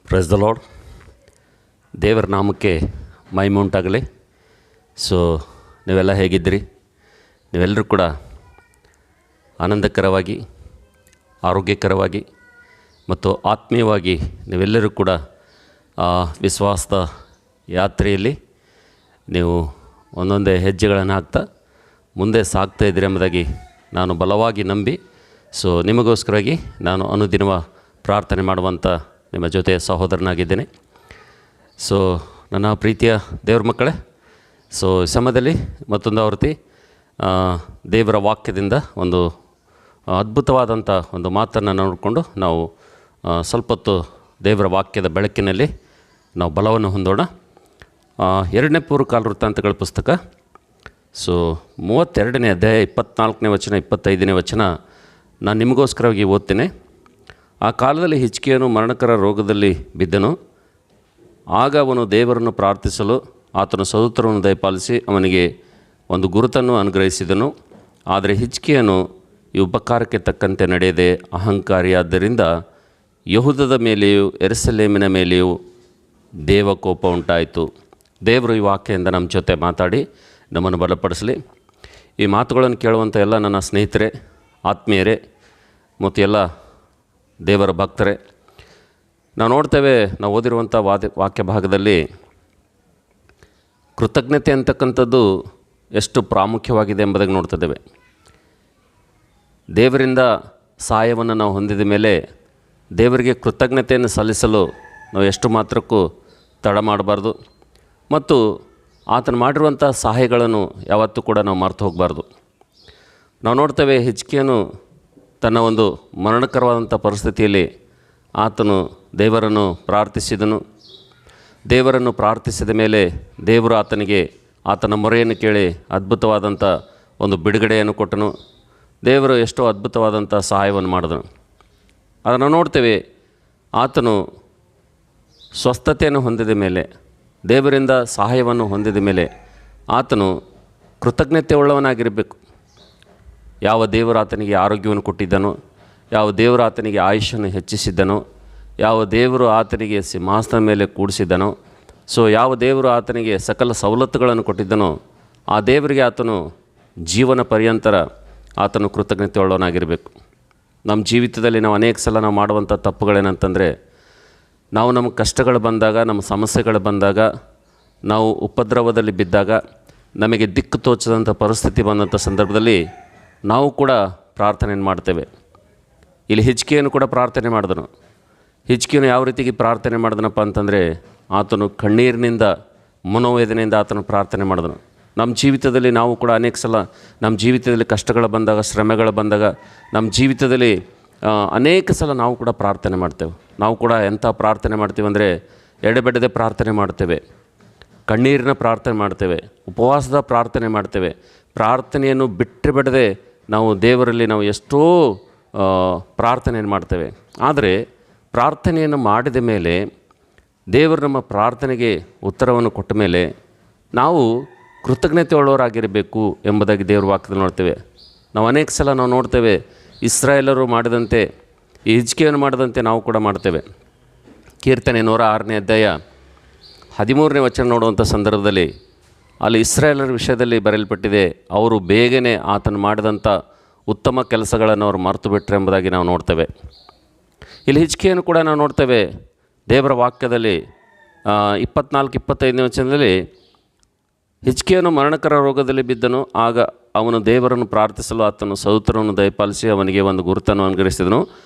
Praise the lord. ದೇವರ ನಾಮಕ್ಕೆ ಮಹಿಮೆ ಉಂಟಾಗಲಿ. ಸೊ ನೀವೆಲ್ಲ ಹೇಗಿದ್ದೀರಿ? ನೀವೆಲ್ಲರೂ ಕೂಡ ಆನಂದಕರವಾಗಿ, ಆರೋಗ್ಯಕರವಾಗಿ ಮತ್ತು ಆತ್ಮೀಯವಾಗಿ ನೀವೆಲ್ಲರೂ ಕೂಡ ವಿಶ್ವಾಸದ ಯಾತ್ರೆಯಲ್ಲಿ ನೀವು ಒಂದೊಂದೇ ಹೆಜ್ಜೆಗಳನ್ನು ಹಾಕ್ತಾ ಮುಂದೆ ಸಾಗ್ತಾ ಇದ್ದೀರಿ ಎಂಬುದಾಗಿ ನಾನು ಬಲವಾಗಿ ನಂಬಿ, ಸೊ ನಿಮಗೋಸ್ಕರವಾಗಿ ನಾನು ಅನುದಿನವ ಪ್ರಾರ್ಥನೆ ಮಾಡುವಂಥ ನಿಮ್ಮ ಜೊತೆ ಸಹೋದರನಾಗಿದ್ದೇನೆ. ಸೊ ನನ್ನ ಪ್ರೀತಿಯ ದೇವ್ರ ಮಕ್ಕಳೇ, ಸೊ ಸಮಯದಲ್ಲಿ ಮತ್ತೊಂದು ಆವೃತ್ತಿ ದೇವರ ವಾಕ್ಯದಿಂದ ಒಂದು ಅದ್ಭುತವಾದಂಥ ಒಂದು ಮಾತನ್ನು ನೋಡಿಕೊಂಡು ನಾವು ಸ್ವಲ್ಪ ಹೊತ್ತು ದೇವರ ವಾಕ್ಯದ ಬೆಳಕಿನಲ್ಲಿ ನಾವು ಬಲವನ್ನು ಹೊಂದೋಣ. 2ನೇ ಪೂರ್ವಕಾಲ ವೃತ್ತಾಂತಗಳ ಪುಸ್ತಕ, ಸೊ 32ನೇ ಅಧ್ಯಾಯ 24ನೇ ವಚನ 25ನೇ ವಚನ ನಾನು ನಿಮಗೋಸ್ಕರವಾಗಿ ಓದ್ತೇನೆ. ಆ ಕಾಲದಲ್ಲಿ ಹಿಜ್ಕೀಯನು ಮರಣಕರ ರೋಗದಲ್ಲಿ ಬಿದ್ದನು. ಆಗ ಅವನು ದೇವರನ್ನು ಪ್ರಾರ್ಥಿಸಲು ಆತನು ಸದುತ್ತರವನ್ನು ದಯಪಾಲಿಸಿ ಅವನಿಗೆ ಒಂದು ಗುರುತನ್ನು ಅನುಗ್ರಹಿಸಿದನು. ಆದರೆ ಹಿಜ್ಕೀಯನು ಈ ಉಪಕಾರಕ್ಕೆ ತಕ್ಕಂತೆ ನಡೆಯದೆ ಅಹಂಕಾರಿಯಾದ್ದರಿಂದ ಯೆಹೂದದ ಮೇಲೆಯೂ ಯೆರೂಸಲೇಮಿನ ಮೇಲೆಯೂ ದೇವಕೋಪ ಉಂಟಾಯಿತು. ದೇವರು ಈ ವಾಕ್ಯದಿಂದ ನಮ್ಮ ಜೊತೆ ಮಾತಾಡಿ ನಮ್ಮನ್ನು ಬಲಪಡಿಸಲಿ. ಈ ಮಾತುಗಳನ್ನು ಕೇಳುವಂಥ ಎಲ್ಲ ನನ್ನ ಸ್ನೇಹಿತರೆ, ಆತ್ಮೀಯರೇ ಮತ್ತು ಎಲ್ಲ ದೇವರ ಭಕ್ತರೇ, ನಾವು ನೋಡ್ತೇವೆ, ನಾವು ಓದಿರುವಂಥ ವಾಕ್ಯ ಭಾಗದಲ್ಲಿ ಕೃತಜ್ಞತೆ ಅಂತಕ್ಕಂಥದ್ದು ಎಷ್ಟು ಪ್ರಾಮುಖ್ಯವಾಗಿದೆ ಎಂಬುದಾಗಿ ನೋಡ್ತಿದ್ದೇವೆ. ದೇವರಿಂದ ಸಹಾಯವನ್ನು ನಾವು ಹೊಂದಿದ ಮೇಲೆ ದೇವರಿಗೆ ಕೃತಜ್ಞತೆಯನ್ನು ಸಲ್ಲಿಸಲು ನಾವು ಎಷ್ಟು ಮಾತ್ರಕ್ಕೂ ತಡ ಮಾಡಬಾರ್ದು ಮತ್ತು ಆತನು ಮಾಡಿರುವಂಥ ಸಹಾಯಗಳನ್ನು ಯಾವತ್ತೂ ಕೂಡ ನಾವು ಮರೆತು ಹೋಗಬಾರ್ದು. ನಾವು ನೋಡ್ತೇವೆ, ಹಿಜ್ಕೀಯನು ತನ್ನ ಒಂದು ಮರಣಕರವಾದಂಥ ಪರಿಸ್ಥಿತಿಯಲ್ಲಿ ಆತನು ದೇವರನ್ನು ಪ್ರಾರ್ಥಿಸಿದನು. ದೇವರನ್ನು ಪ್ರಾರ್ಥಿಸಿದ ಮೇಲೆ ದೇವರು ಆತನಿಗೆ ಆತನ ಮೊರೆಯನ್ನು ಕೇಳಿ ಅದ್ಭುತವಾದಂಥ ಒಂದು ಬಿಡುಗಡೆಯನ್ನು ಕೊಟ್ಟನು. ದೇವರು ಎಷ್ಟೋ ಅದ್ಭುತವಾದಂಥ ಸಹಾಯವನ್ನು ಮಾಡಿದನು. ಅದನ್ನು ನೋಡ್ತೇವೆ, ಆತನು ಸ್ವಸ್ಥತೆಯನ್ನು ಹೊಂದಿದ ಮೇಲೆ, ದೇವರಿಂದ ಸಹಾಯವನ್ನು ಹೊಂದಿದ ಮೇಲೆ ಆತನು ಕೃತಜ್ಞತೆ ಉಳ್ಳವನಾಗಿರಬೇಕು. ಯಾವ ದೇವರು ಆತನಿಗೆ ಆರೋಗ್ಯವನ್ನು ಕೊಟ್ಟಿದ್ದನೋ, ಯಾವ ದೇವರು ಆತನಿಗೆ ಆಯುಷ್ಯನ್ನು ಹೆಚ್ಚಿಸಿದ್ದನೋ, ಯಾವ ದೇವರು ಆತನಿಗೆ ಸಿಂಹಾಸನದ ಮೇಲೆ ಕೂಡಿಸಿದ್ದನೋ, ಸೊ ಯಾವ ದೇವರು ಆತನಿಗೆ ಸಕಲ ಸವಲತ್ತುಗಳನ್ನು ಕೊಟ್ಟಿದ್ದನೋ ಆ ದೇವರಿಗೆ ಆತನು ಜೀವನ ಪರ್ಯಂತರ ಆತನು ಕೃತಜ್ಞತೆ ಉಳ್ಳವನಾಗಿರಬೇಕು. ನಮ್ಮ ಜೀವಿತದಲ್ಲಿ ನಾವು ಅನೇಕ ಸಲ ನಾವು ಮಾಡುವಂಥ ತಪ್ಪುಗಳೇನಂತಂದರೆ, ನಾವು ನಮ್ಮ ಕಷ್ಟಗಳು ಬಂದಾಗ, ನಮ್ಮ ಸಮಸ್ಯೆಗಳು ಬಂದಾಗ, ನಾವು ಉಪದ್ರವದಲ್ಲಿ ಬಿದ್ದಾಗ, ನಮಗೆ ದಿಕ್ಕು ತೋಚದಂಥ ಪರಿಸ್ಥಿತಿ ಬಂದಂಥ ಸಂದರ್ಭದಲ್ಲಿ ನಾವು ಕೂಡ ಪ್ರಾರ್ಥನೆಯನ್ನು ಮಾಡ್ತೇವೆ. ಇಲ್ಲಿ ಹಿಜ್ಕೀಯನು ಕೂಡ ಪ್ರಾರ್ಥನೆ ಮಾಡಿದನು. ಹಿಜ್ಕೀಯನು ಯಾವ ರೀತಿಗೆ ಪ್ರಾರ್ಥನೆ ಮಾಡಿದನಪ್ಪ ಅಂತಂದರೆ, ಆತನು ಕಣ್ಣೀರಿನಿಂದ, ಮನೋವೇದನೆಯಿಂದ ಆತನು ಪ್ರಾರ್ಥನೆ ಮಾಡಿದನು. ನಮ್ಮ ಜೀವಿತದಲ್ಲಿ ನಾವು ಕೂಡ ಅನೇಕ ಸಲ ನಮ್ಮ ಜೀವಿತದಲ್ಲಿ ಕಷ್ಟಗಳು ಬಂದಾಗ, ಶ್ರಮೆಗಳು ಬಂದಾಗ, ನಮ್ಮ ಜೀವಿತದಲ್ಲಿ ಅನೇಕ ಸಲ ನಾವು ಕೂಡ ಪ್ರಾರ್ಥನೆ ಮಾಡ್ತೇವೆ. ನಾವು ಕೂಡ ಎಂಥ ಪ್ರಾರ್ಥನೆ ಮಾಡ್ತೀವಿ ಅಂದರೆ, ಎಡೆಬಿಡದೆ ಪ್ರಾರ್ಥನೆ ಮಾಡ್ತೇವೆ, ಕಣ್ಣೀರಿನ ಪ್ರಾರ್ಥನೆ ಮಾಡ್ತೇವೆ, ಉಪವಾಸದ ಪ್ರಾರ್ಥನೆ ಮಾಡ್ತೇವೆ. ಪ್ರಾರ್ಥನೆಯನ್ನು ಬಿಟ್ಟು ಬಿಡದೆ ನಾವು ದೇವರಲ್ಲಿ ನಾವು ಎಷ್ಟೋ ಪ್ರಾರ್ಥನೆಯನ್ನು ಮಾಡ್ತೇವೆ. ಆದರೆ ಪ್ರಾರ್ಥನೆಯನ್ನು ಮಾಡಿದ ಮೇಲೆ, ದೇವರು ನಮ್ಮ ಪ್ರಾರ್ಥನೆಗೆ ಉತ್ತರವನ್ನು ಕೊಟ್ಟ ಮೇಲೆ ನಾವು ಕೃತಜ್ಞತೆ ಉಳ್ಳವರಾಗಿರಬೇಕು ಎಂಬುದಾಗಿ ದೇವ್ರ ವಾಕ್ಯದಲ್ಲಿ ನೋಡ್ತೇವೆ. ನಾವು ಅನೇಕ ಸಲ ನಾವು ನೋಡ್ತೇವೆ, ಇಸ್ರಾಯೇಲರು ಮಾಡಿದಂತೆ, ಈ ಹಿಜ್ಕೀಯನು ಮಾಡಿದಂತೆ ನಾವು ಕೂಡ ಮಾಡ್ತೇವೆ. ಕೀರ್ತನೆ 106ನೇ ಅಧ್ಯಾಯ 13ನೇ ವಚನ ನೋಡುವಂಥ ಸಂದರ್ಭದಲ್ಲಿ ಅಲ್ಲಿ ಇಸ್ರಾಯೇಲರ ವಿಷಯದಲ್ಲಿ ಬರೆಯಲ್ಪಟ್ಟಿದೆ, ಅವರು ಬೇಗನೆ ಆತನು ಮಾಡಿದಂಥ ಉತ್ತಮ ಕೆಲಸಗಳನ್ನು ಅವರು ಮರೆತು ಬಿಟ್ಟರೆ ಎಂಬುದಾಗಿ ನಾವು ನೋಡ್ತೇವೆ. ಇಲ್ಲಿ ಹಿಜ್ಕೀಯನು ಕೂಡ ನಾವು ನೋಡ್ತೇವೆ, ದೇವರ ವಾಕ್ಯದಲ್ಲಿ 24-25ನೇ ವಚನದಲ್ಲಿ, ಹಿಜ್ಕೀಯನು ಮರಣಕರ ರೋಗದಲ್ಲಿ ಬಿದ್ದನು. ಆಗ ಅವನು ದೇವರನ್ನು ಪ್ರಾರ್ಥಿಸಲು ಆತನು ಸದುತ್ತರವನ್ನು ದಯಪಾಲಿಸಿ ಅವನಿಗೆ ಒಂದು ಗುರುತನ್ನು ಅನುಗ್ರಹಿಸಿದನು.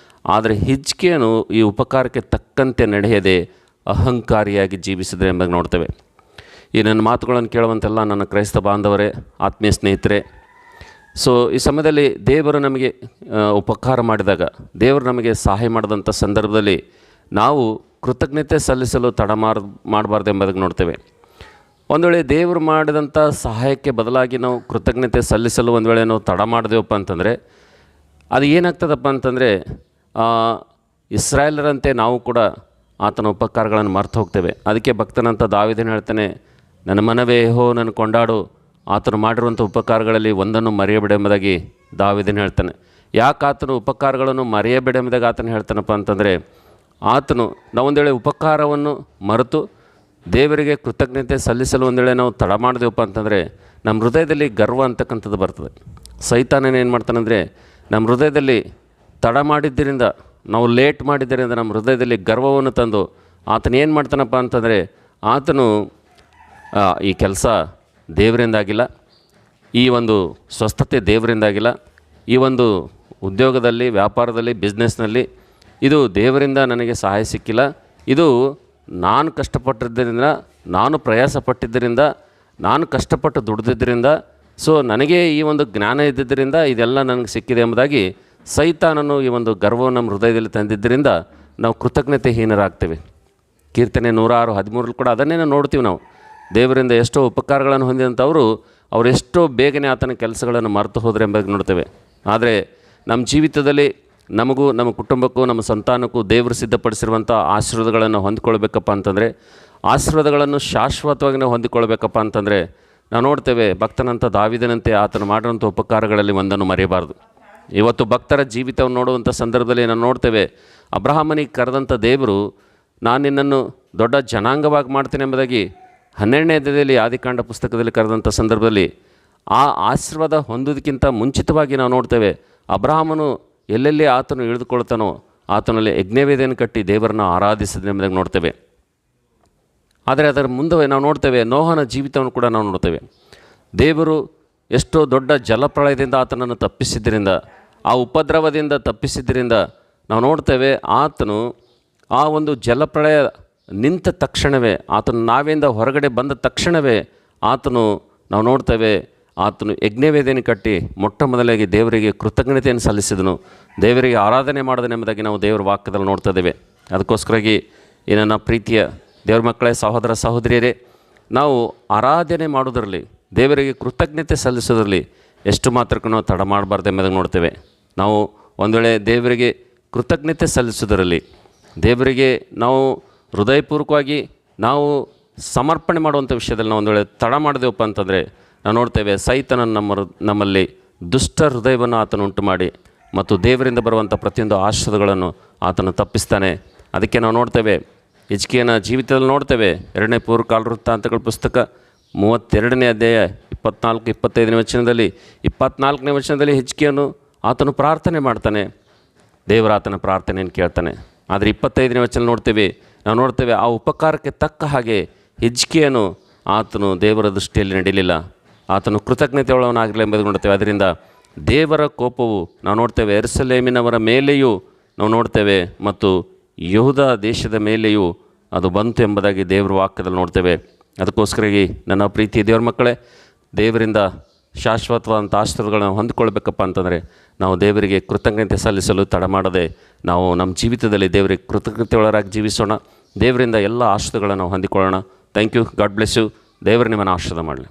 ಆದರೆ ಹಿಜ್ಕೀಯನು ಈ ಉಪಕಾರಕ್ಕೆ ತಕ್ಕಂತೆ ನಡೆಯದೆ ಅಹಂಕಾರಿಯಾಗಿ ಜೀವಿಸಿದರೆ ಎಂಬುದಾಗಿ ನೋಡ್ತೇವೆ. ಈ ನನ್ನ ಮಾತುಗಳನ್ನು ಕೇಳುವಂತೆಲ್ಲ ನನ್ನ ಕ್ರೈಸ್ತ ಬಾಂಧವರೇ, ಆತ್ಮೀಯ ಸ್ನೇಹಿತರೆ, ಸೊ ಈ ಸಮಯದಲ್ಲಿ ದೇವರು ನಮಗೆ ಉಪಕಾರ ಮಾಡಿದಾಗ, ದೇವರು ನಮಗೆ ಸಹಾಯ ಮಾಡಿದಂಥ ಸಂದರ್ಭದಲ್ಲಿ ನಾವು ಕೃತಜ್ಞತೆ ಸಲ್ಲಿಸಲು ತಡ ಮಾಡಬಾರ್ದು ಎಂಬುದಾಗಿ ನೋಡ್ತೇವೆ. ಒಂದು ವೇಳೆ ದೇವರು ಮಾಡಿದಂಥ ಸಹಾಯಕ್ಕೆ ಬದಲಾಗಿ ನಾವು ಕೃತಜ್ಞತೆ ಸಲ್ಲಿಸಲು ಒಂದು ವೇಳೆ ನಾವು ತಡ ಮಾಡಿದೆವಪ್ಪ ಅಂತಂದರೆ ಅದು ಏನಾಗ್ತದಪ್ಪ ಅಂತಂದರೆ, ಇಸ್ರಾಯೇಲರಂತೆ ನಾವು ಕೂಡ ಆತನ ಉಪಕಾರಗಳನ್ನು ಮರೆತು ಹೋಗ್ತೇವೆ. ಅದಕ್ಕೆ ಭಕ್ತನಂತ ದಾವೀದನು ಹೇಳ್ತಾನೆ, ನನ್ನ ಮನವೇ ಯೆಹೋವನನ್ನು ನನ್ನ ಕೊಂಡಾಡು, ಆತನು ಮಾಡಿರುವಂಥ ಉಪಕಾರಗಳಲ್ಲಿ ಒಂದನ್ನು ಮರೆಯಬೇಡ ಎಂಬುದಾಗಿ ದಾವೀದನು ಹೇಳ್ತಾನೆ. ಯಾಕೆ ಆತನು ಉಪಕಾರಗಳನ್ನು ಮರೆಯಬೇಡ ಎಂಬುದಾಗಿ ಆತನು ಹೇಳ್ತಾನಪ್ಪ ಅಂತಂದರೆ, ಆತನು ನಾವು ಒಂದು ವೇಳೆ ಉಪಕಾರವನ್ನು ಮರೆತು ದೇವರಿಗೆ ಕೃತಜ್ಞತೆ ಸಲ್ಲಿಸಲು ಒಂದು ವೇಳೆ ನಾವು ತಡ ಮಾಡಿದೆವಪ್ಪ ಅಂತಂದರೆ ನಮ್ಮ ಹೃದಯದಲ್ಲಿ ಗರ್ವ ಅಂತಕ್ಕಂಥದ್ದು ಬರ್ತದೆ. ಸೈತಾನನೇ ಏನು ಮಾಡ್ತಾನಂದರೆ ನಮ್ಮ ಹೃದಯದಲ್ಲಿ ತಡ ಮಾಡಿದ್ದರಿಂದ, ನಾವು ಲೇಟ್ ಮಾಡಿದ್ದರಿಂದ ನಮ್ಮ ಹೃದಯದಲ್ಲಿ ಗರ್ವವನ್ನು ತಂದು ಆತನು ಏನು ಮಾಡ್ತಾನಪ್ಪ ಅಂತಂದರೆ ಆತನು ಈ ಕೆಲಸ ದೇವರಿಂದಾಗಿಲ್ಲ, ಈ ಒಂದು ಸ್ವಸ್ಥತೆ ದೇವರಿಂದಾಗಿಲ್ಲ, ಈ ಒಂದು ಉದ್ಯೋಗದಲ್ಲಿ, ವ್ಯಾಪಾರದಲ್ಲಿ, ಬಿಸ್ನೆಸ್ನಲ್ಲಿ ಇದು ದೇವರಿಂದ ನನಗೆ ಸಹಾಯ ಸಿಕ್ಕಿಲ್ಲ, ಇದು ನಾನು ಕಷ್ಟಪಟ್ಟಿದ್ದರಿಂದ, ನಾನು ಪ್ರಯಾಸ ಪಟ್ಟಿದ್ದರಿಂದ, ನಾನು ಕಷ್ಟಪಟ್ಟು ದುಡಿದಿದ್ದರಿಂದ, ಸೊ ನನಗೆ ಈ ಒಂದು ಜ್ಞಾನ ಇದ್ದಿದ್ದರಿಂದ ಇದೆಲ್ಲ ನನಗೆ ಸಿಕ್ಕಿದೆ ಎಂಬುದಾಗಿ ಸೈತಾನನು ಈ ಒಂದು ಗರ್ವವನ್ನು ನಮ್ಮ ಹೃದಯದಲ್ಲಿ ತಂದಿದ್ದರಿಂದ ನಾವು ಕೃತಜ್ಞತೆಹೀನರಾಗ್ತೇವೆ. ಕೀರ್ತನೆ 106:13 ಕೂಡ ಅದನ್ನೇ ನಾವು ನೋಡ್ತೀವಿ. ನಾವು ದೇವರಿಂದ ಎಷ್ಟೋ ಉಪಕಾರಗಳನ್ನು ಹೊಂದಿದಂಥವರು ಅವರೆಷ್ಟೋ ಬೇಗನೆ ಆತನ ಕೆಲಸಗಳನ್ನು ಮರೆತು ಹೋದರೆ ಎಂಬುದಾಗಿ ನೋಡ್ತೇವೆ. ಆದರೆ ನಮ್ಮ ಜೀವಿತದಲ್ಲಿ ನಮಗೂ, ನಮ್ಮ ಕುಟುಂಬಕ್ಕೂ, ನಮ್ಮ ಸಂತಾನಕ್ಕೂ ದೇವರು ಸಿದ್ಧಪಡಿಸಿರುವಂಥ ಆಶೀರ್ವಾದಗಳನ್ನು ಹೊಂದಿಕೊಳ್ಬೇಕಪ್ಪ ಅಂತಂದರೆ, ಆಶೀರ್ವಾದಗಳನ್ನು ಶಾಶ್ವತವಾಗಿ ನಾವು ಹೊಂದಿಕೊಳ್ಬೇಕಪ್ಪ ಅಂತಂದರೆ ನಾವು ನೋಡ್ತೇವೆ ಭಕ್ತನಂಥ ದಾವೀದನಂತೆ ಆತನು ಮಾಡಿರುವಂಥ ಉಪಕಾರಗಳಲ್ಲಿ ಒಂದನ್ನು ಮರೆಯಬಾರ್ದು. ಇವತ್ತು ಭಕ್ತರ ಜೀವಿತವನ್ನು ನೋಡುವಂಥ ಸಂದರ್ಭದಲ್ಲಿ ನಾವು ನೋಡ್ತೇವೆ, ಅಬ್ರಹಾಮನಿಗೆ ಕರೆದಂಥ ದೇವರು ನಾನು ನಿನ್ನನ್ನು ದೊಡ್ಡ ಜನಾಂಗವಾಗಿ ಮಾಡ್ತೇನೆ ಎಂಬುದಾಗಿ 12ನೇ ಅಧ್ಯಾಯದಲ್ಲಿ ಆದಿಕಾಂಡ ಪುಸ್ತಕದಲ್ಲಿ ಕರೆದಂಥ ಸಂದರ್ಭದಲ್ಲಿ ಆ ಆಶೀರ್ವಾದ ಹೊಂದೋದಕ್ಕಿಂತ ಮುಂಚಿತವಾಗಿ ನಾವು ನೋಡ್ತೇವೆ ಅಬ್ರಹಾಮನು ಎಲ್ಲೆಲ್ಲಿ ಆತನು ಇಳಿದುಕೊಳ್ತಾನೋ ಆತನಲ್ಲಿ ಯಜ್ಞವೇದಿಯನ್ನು ಕಟ್ಟಿ ದೇವರನ್ನು ಆರಾಧಿಸಿದ ಎಂಬುದಾಗಿ ನೋಡ್ತೇವೆ. ಆದರೆ ಅದರ ಮುಂದೆ ನಾವು ನೋಡ್ತೇವೆ ನೋಹನ ಜೀವಿತವನ್ನು ಕೂಡ ನಾವು ನೋಡ್ತೇವೆ. ದೇವರು ಎಷ್ಟೋ ದೊಡ್ಡ ಜಲಪ್ರಳಯದಿಂದ ಆತನನ್ನು ತಪ್ಪಿಸಿದ್ದರಿಂದ, ಆ ಉಪದ್ರವದಿಂದ ತಪ್ಪಿಸಿದ್ದರಿಂದ ನಾವು ನೋಡ್ತೇವೆ ಆತನು ಆ ಒಂದು ಜಲಪ್ರಳಯ ನಿಂತ ತಕ್ಷಣವೇ, ಆತನು ನಾವೆಯಿಂದ ಹೊರಗಡೆ ಬಂದ ತಕ್ಷಣವೇ ಆತನು ನಾವು ನೋಡ್ತೇವೆ ಆತನು ಯಜ್ಞವೇದಿಯನ್ನು ಕಟ್ಟಿ ಮೊಟ್ಟ ಮೊದಲಾಗಿ ದೇವರಿಗೆ ಕೃತಜ್ಞತೆಯನ್ನು ಸಲ್ಲಿಸಿದನು, ದೇವರಿಗೆ ಆರಾಧನೆ ಮಾಡಿದನೆಂಬುದಾಗಿ ನಾವು ದೇವರ ವಾಕ್ಯದಲ್ಲಿ ನೋಡ್ತಾ ಇದ್ದೇವೆ. ಅದಕ್ಕೋಸ್ಕರಾಗಿ ಈ ನನ್ನ ಪ್ರೀತಿಯ ದೇವ್ರ ಮಕ್ಕಳೇ, ಸಹೋದರ ಸಹೋದರಿಯರೇ, ನಾವು ಆರಾಧನೆ ಮಾಡೋದರಲ್ಲಿ, ದೇವರಿಗೆ ಕೃತಜ್ಞತೆ ಸಲ್ಲಿಸೋದ್ರಲ್ಲಿ ಎಷ್ಟು ಮಾತ್ರಕ್ಕೂ ನಾವು ತಡ ಮಾಡಬಾರ್ದು ಎಂಬುದಾಗಿ ನೋಡ್ತೇವೆ. ನಾವು ಒಂದು ವೇಳೆ ದೇವರಿಗೆ ಕೃತಜ್ಞತೆ ಸಲ್ಲಿಸೋದರಲ್ಲಿ, ದೇವರಿಗೆ ನಾವು ಹೃದಯಪೂರ್ವಕವಾಗಿ ನಾವು ಸಮರ್ಪಣೆ ಮಾಡುವಂಥ ವಿಷಯದಲ್ಲಿ ನಾವು ಒಂದು ವೇಳೆ ತಡ ಮಾಡಿದೆವಪ್ಪ ಅಂತಂದರೆ ನಾವು ನೋಡ್ತೇವೆ ಸೈತನನ್ನು ನಮ್ಮಲ್ಲಿ ದುಷ್ಟ ಹೃದಯವನ್ನು ಆತನು ಉಂಟು ಮಾಡಿ ಮತ್ತು ದೇವರಿಂದ ಬರುವಂಥ ಪ್ರತಿಯೊಂದು ಆಶೀರ್ವಾದಗಳನ್ನು ಆತನು ತಪ್ಪಿಸ್ತಾನೆ. ಅದಕ್ಕೆ ನಾವು ನೋಡ್ತೇವೆ ಹಿಜ್ಕೀಯನ ಜೀವಿತದಲ್ಲಿ ನೋಡ್ತೇವೆ 2ನೇ ಪೂರ್ವಕಾಲವೃತ್ತಾಂತಗಳ ಪುಸ್ತಕ 32ನೇ ಅಧ್ಯಾಯ 24-25ನೇ ವಚನದಲ್ಲಿ, 24ನೇ ವಚನದಲ್ಲಿ ಹಿಜ್ಕೀಯನು ಆತನು ಪ್ರಾರ್ಥನೆ ಮಾಡ್ತಾನೆ, ದೇವರ ಆತನ ಪ್ರಾರ್ಥನೆಯನ್ನು ಕೇಳ್ತಾನೆ. ಆದರೆ 25ನೇ ವಚನ ನಾವು ನೋಡ್ತೇವೆ ಆ ಉಪಕಾರಕ್ಕೆ ತಕ್ಕ ಹಾಗೆ ಹಿಜ್ಕೀಯನು ಆತನು ದೇವರ ದೃಷ್ಟಿಯಲ್ಲಿ ನಡೀಲಿಲ್ಲ, ಆತನು ಕೃತಜ್ಞತೆ ಉಳ್ಳವನಾಗಿರಲಿಲ್ಲ ಎಂಬುದು ನೋಡ್ತೇವೆ. ಅದರಿಂದ ದೇವರ ಕೋಪವು ನಾವು ನೋಡ್ತೇವೆ ಯೆರೂಸಲೇಮಿನವರ ಮೇಲೆಯೂ ನಾವು ನೋಡ್ತೇವೆ ಮತ್ತು ಯೆಹೂದ ದೇಶದ ಮೇಲೆಯೂ ಅದು ಬಂತು ಎಂಬುದಾಗಿ ದೇವರ ವಾಕ್ಯದಲ್ಲಿ ನೋಡ್ತೇವೆ. ಅದಕ್ಕೋಸ್ಕರಾಗಿ ನನ್ನ ಪ್ರೀತಿ ದೇವರ ಮಕ್ಕಳೇ, ದೇವರಿಂದ ಶಾಶ್ವತವಾದಂಥ ಆಶೀರ್ವಾದಗಳನ್ನು ಹೊಂದಿಕೊಳ್ಬೇಕಪ್ಪ ಅಂತಂದರೆ ನಾವು ದೇವರಿಗೆ ಕೃತಜ್ಞತೆ ಸಲ್ಲಿಸಲು ತಡ ಮಾಡದೆ ನಾವು ನಮ್ಮ ಜೀವಿತದಲ್ಲಿ ದೇವರಿಗೆ ಕೃತಜ್ಞತೆ ಒಳರಾಗಿ ಜೀವಿಸೋಣ. ದೇವರಿಂದ ಎಲ್ಲ ಆಶೀರ್ವಾದಗಳನ್ನು ಹೊಂದಿಕೊಳ್ಳೋಣ. Thank you. God bless you. ದೇವರು ನಿಮ್ಮನ್ನು ಆಶೀರ್ವಾದ ಮಾಡಲಿ.